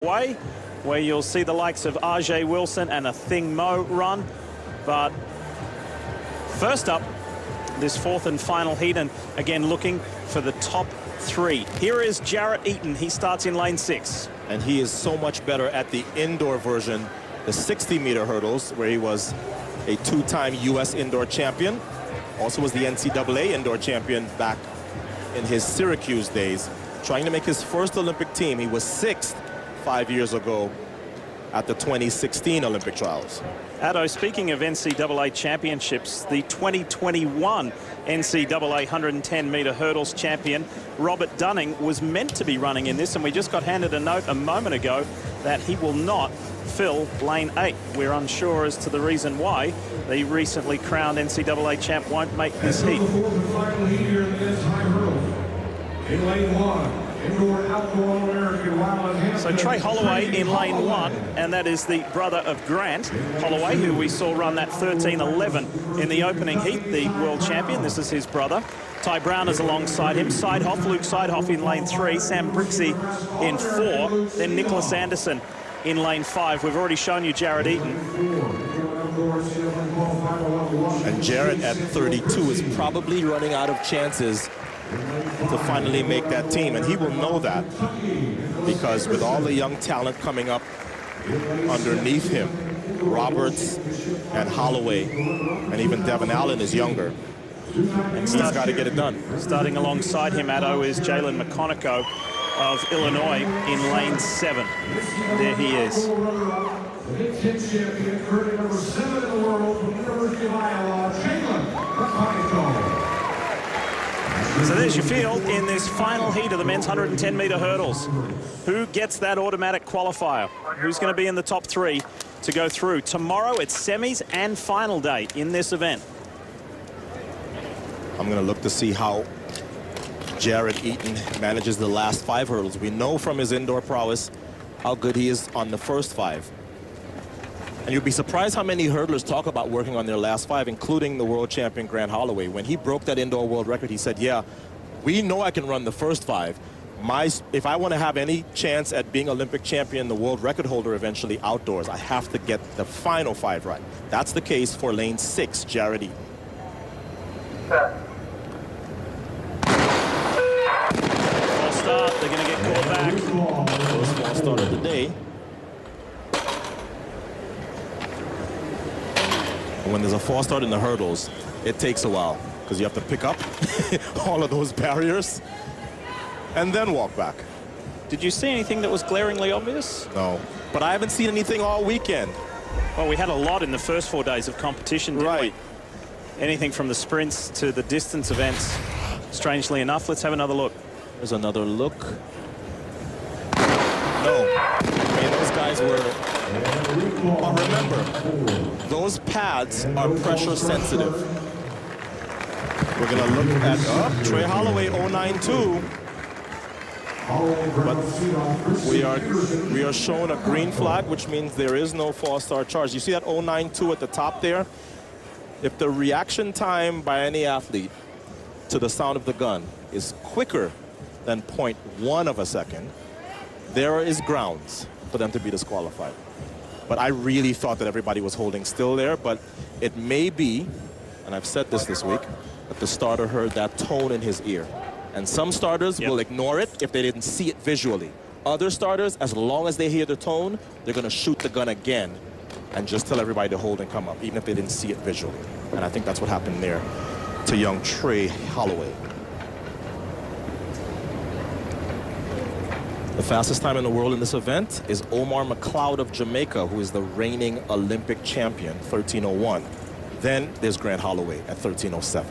way, where you'll see the likes of RJ Wilson and a Thing Mo run. But first up, this fourth and final heat, and again looking for the top three. Here is Jarrett Eaton. He starts in lane 6. And he is so much better at the indoor version, the 60-meter hurdles, where he was a two-time U.S. indoor champion. Also was the NCAA indoor champion back in his Syracuse days. Trying to make his first Olympic team. He was 6th 5 years ago at the 2016 Olympic trials. Addo, speaking of NCAA championships, the 2021 NCAA 110-meter hurdles champion, Robert Dunning, was meant to be running in this, and we just got handed a note a moment ago that he will not fill lane 8. We're unsure as to the reason why the recently crowned NCAA champ won't make this heat. In lane 1. So Trey Holloway in lane 1, and that is the brother of Grant Holloway, who we saw run that 13:11 in the opening heat, the world champion. This is his brother. Ty Brown is alongside him. Luke Seidhoff in lane 3, Sam Brixey in 4, then Nicholas Anderson in lane 5. We've already shown you Jarrett Eaton. And Jarrett at 32 is probably running out of chances to finally make that team, and he will know that, because with all the young talent coming up underneath him, Roberts and Holloway, and even Devin Allen is younger, and he's got to get it done. Starting alongside him, Addo, is Jalen McConaughey of Illinois in lane 7. There he is. Champion, currently number 7 in the world from the University of Iowa, Jalen McConaughey. So there's your field in this final heat of the men's 110-meter hurdles. Who gets that automatic qualifier? Who's going to be in the top 3 to go through? Tomorrow it's semis and final day in this event. I'm going to look to see how Jarrett Eaton manages the last 5 hurdles. We know from his indoor prowess how good he is on the first 5. And you'd be surprised how many hurdlers talk about working on their last 5, including the world champion Grant Holloway. When he broke that indoor world record, he said, yeah, we know I can run the first 5. If I want to have any chance at being Olympic champion, the world record holder eventually outdoors, I have to get the final 5 right. That's the case for lane 6, Jarrett Eaton. False start, they're going to get caught back. First false start of the day. When there's a false start in the hurdles, it takes a while, because you have to pick up all of those barriers and then walk back. Did you see anything that was glaringly obvious? No, but I haven't seen anything all weekend. Well, we had a lot in the first 4 days of competition, didn't Right. we? Anything from the sprints to the distance events, strangely enough. Let's have another look. There's another look. No, I mean, those guys were... But remember, those pads are pressure sensitive. We're going to look at Trey Holloway 092. But we are shown a green flag, which means there is no false start charge. You see that 092 at the top there? If the reaction time by any athlete to the sound of the gun is quicker than 0.1 of a second, there is grounds for them to be disqualified. But I really thought that everybody was holding still there, but it may be, and I've said this week, that the starter heard that tone in his ear. And some starters will ignore it if they didn't see it visually. Other starters, as long as they hear the tone, they're going to shoot the gun again and just tell everybody to hold and come up, even if they didn't see it visually. And I think that's what happened there to young Trey Holloway. The fastest time in the world in this event is Omar McLeod of Jamaica, who is the reigning Olympic champion, 13:01. Then there's Grant Holloway at 13:07.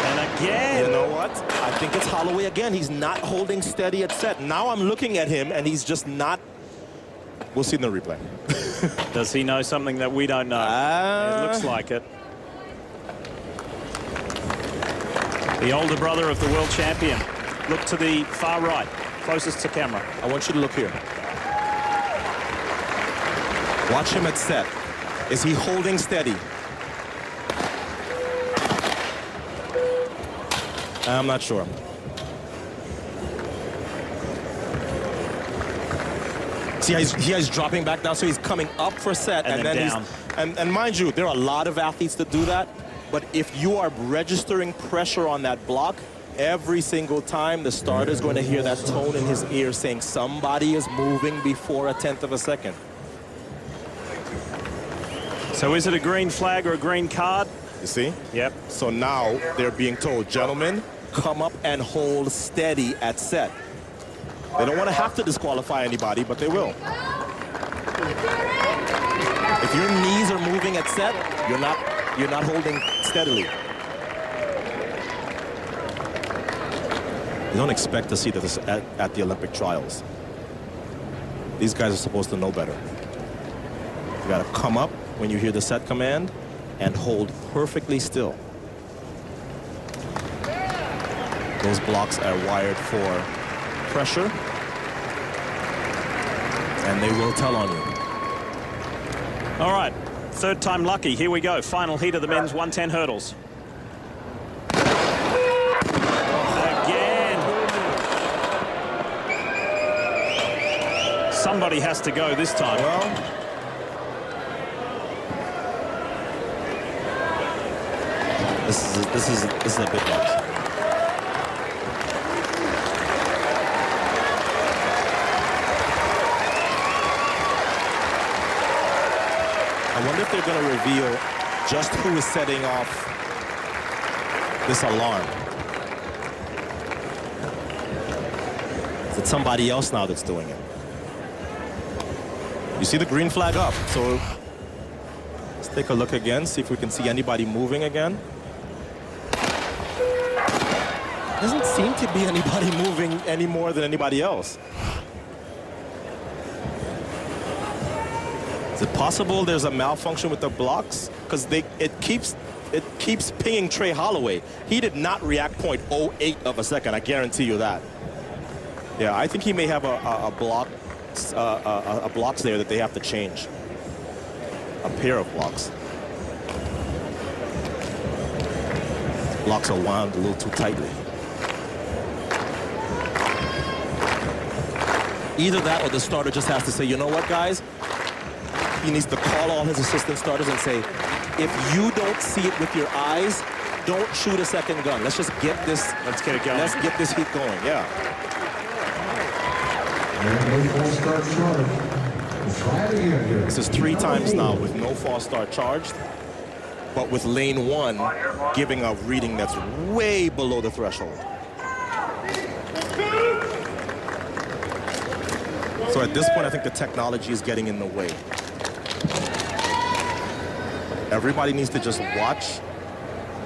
And again. You know what? I think it's Holloway again. He's not holding steady at set. Now I'm looking at him, and he's just not. We'll see in the replay. Does he know something that we don't know? It looks like it. The older brother of the world champion. Look to the far right, closest to camera. I want you to look here. Watch him at set. Is he holding steady? I'm not sure. See, he's dropping back down, so he's coming up for set, and then down. And mind you, there are a lot of athletes that do that, but if you are registering pressure on that block, every single time the starter is going to hear that tone in his ear saying somebody is moving before a 1/10 of a second. So is it a green flag or a green card? You see? Yep. So now they're being told, gentlemen, come up and hold steady at set. They don't want to have to disqualify anybody, but they will. If your knees are moving at set, you're not holding steadily. You don't expect to see this at the Olympic trials. These guys are supposed to know better. You got to come up when you hear the set command and hold perfectly still. Those blocks are wired for pressure, and they will tell on you. All right, third time lucky. Here we go. Final heat of the men's 110 hurdles. Again. Somebody has to go this time. Well, this is a big box. I wonder if they're going to reveal just who is setting off this alarm. Is it somebody else now that's doing it? You see the green flag up, so let's take a look again, see if we can see anybody moving again. Doesn't seem to be anybody moving any more than anybody else. Is it possible there's a malfunction with the blocks? Because it keeps pinging Trey Holloway. He did not react 0.08 of a second. I guarantee you that. Yeah, I think he may have a blocks there that they have to change. A pair of blocks. Blocks are wound a little too tightly. Either that or the starter just has to say, you know what, guys? He needs to call all his assistant starters and say, if you don't see it with your eyes, don't shoot a second gun. Let's just get this. Let's get it going. Let's get this heat going, yeah. This is 3 times now with no false start charged, but with lane 1 giving a reading that's way below the threshold. So at this point, I think the technology is getting in the way. Everybody needs to just watch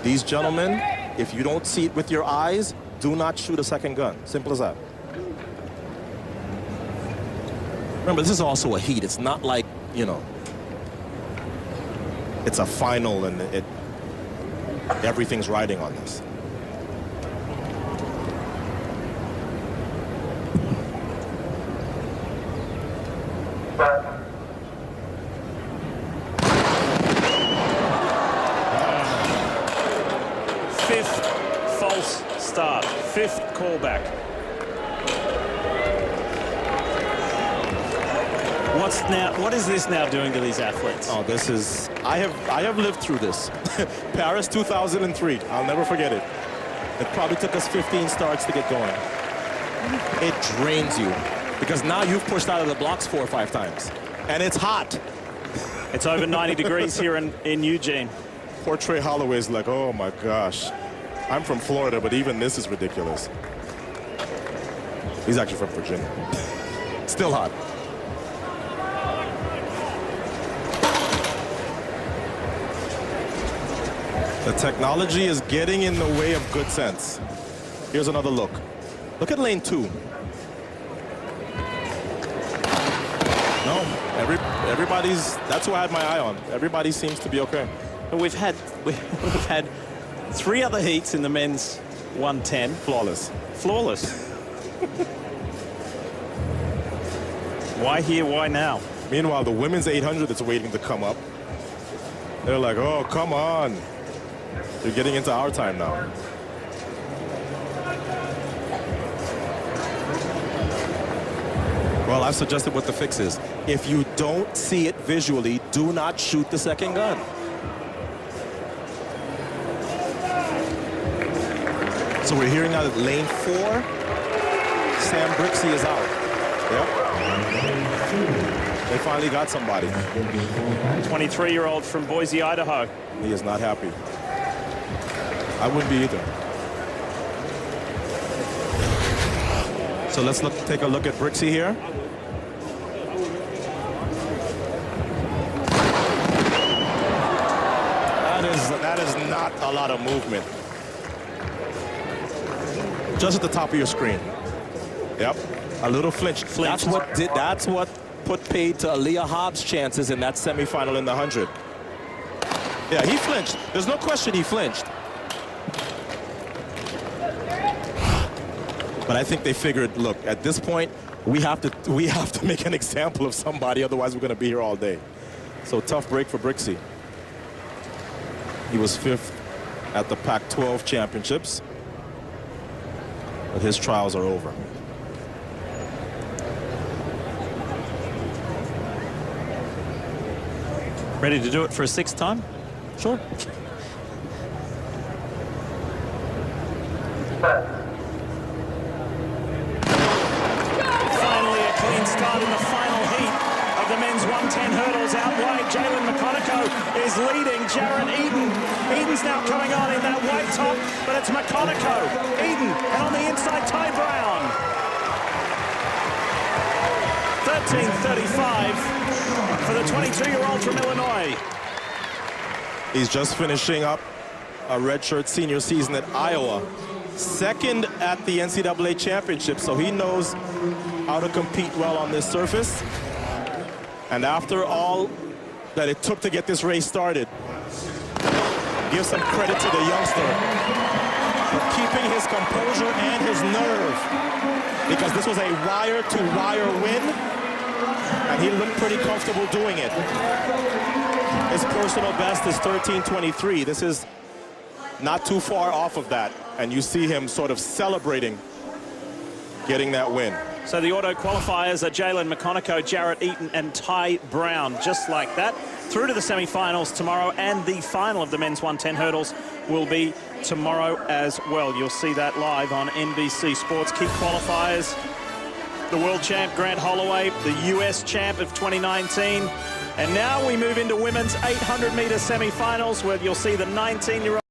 these gentlemen. If you don't see it with your eyes, do not shoot a second gun. Simple as that. Remember, this is also a heat. It's not like, you know, it's a final and everything's riding on this. Fifth false start. 5th callback. What is this now doing to these athletes? Oh, this is, I have lived through this. Paris 2003, I'll never forget it. It probably took us 15 starts to get going. It drains you because now you've pushed out of the blocks 4 or 5 times and it's hot. It's over 90 degrees here in Eugene. Poor Trey Holloway is like, oh my gosh. I'm from Florida, but even this is ridiculous. He's actually from Virginia. Still hot. The technology is getting in the way of good sense. Here's another look. Look at lane 2. No, everybody's, that's who I had my eye on. Everybody seems to be okay. But we've had 3 other heats in the men's 110. Flawless. Flawless. Why here, why now? Meanwhile, the women's 800 that's waiting to come up. They're like, oh, come on. You're getting into our time now. Well, I've suggested what the fix is. If you don't see it visually, do not shoot the second gun. So we're hearing now that lane 4, Sam Brixey is out. Yep. They finally got somebody. 23-year-old from Boise, Idaho. He is not happy. I wouldn't be either. So let's take a look at Brixey here. That is not a lot of movement. Just at the top of your screen. Yep. A little flinch. That's what put paid to Aaliyah Hobbs' chances in that semifinal in the 100. Yeah, he flinched. There's no question he flinched. But I think they figured, look, at this point, we have to make an example of somebody, otherwise we're going to be here all day. So tough break for Brixey. He was 5th at the Pac-12 championships, but his trials are over. Ready to do it for a 6th time? Sure. Finally, a clean start in the final heat of the men's 110 hurdles. Out wide, Jalen McConaughey is leading Jarrett Eden. Eden's now coming on in that white top, but it's McConaughey, Eden, and on the inside, Ty Brown. 13:35 for the 22-year-old from Illinois. He's just finishing up a redshirt senior season at Iowa. 2nd at the NCAA championship, so he knows how to compete well on this surface. And after all that it took to get this race started, give some credit to the youngster for keeping his composure and his nerve, because this was a wire-to-wire win, and he looked pretty comfortable doing it. His personal best is 13:23. This is not too far off of that, and you see him sort of celebrating getting that win. So the auto qualifiers are Jalen McConaughey, Jarrett Eaton, and Ty Brown, just like that. Through to the semifinals tomorrow, and the final of the men's 110 hurdles will be tomorrow as well. You'll see that live on NBC Sports. Key qualifiers: the world champ Grant Holloway, the US champ of 2019. And now we move into women's 800-meter semifinals, where you'll see the 19-year-old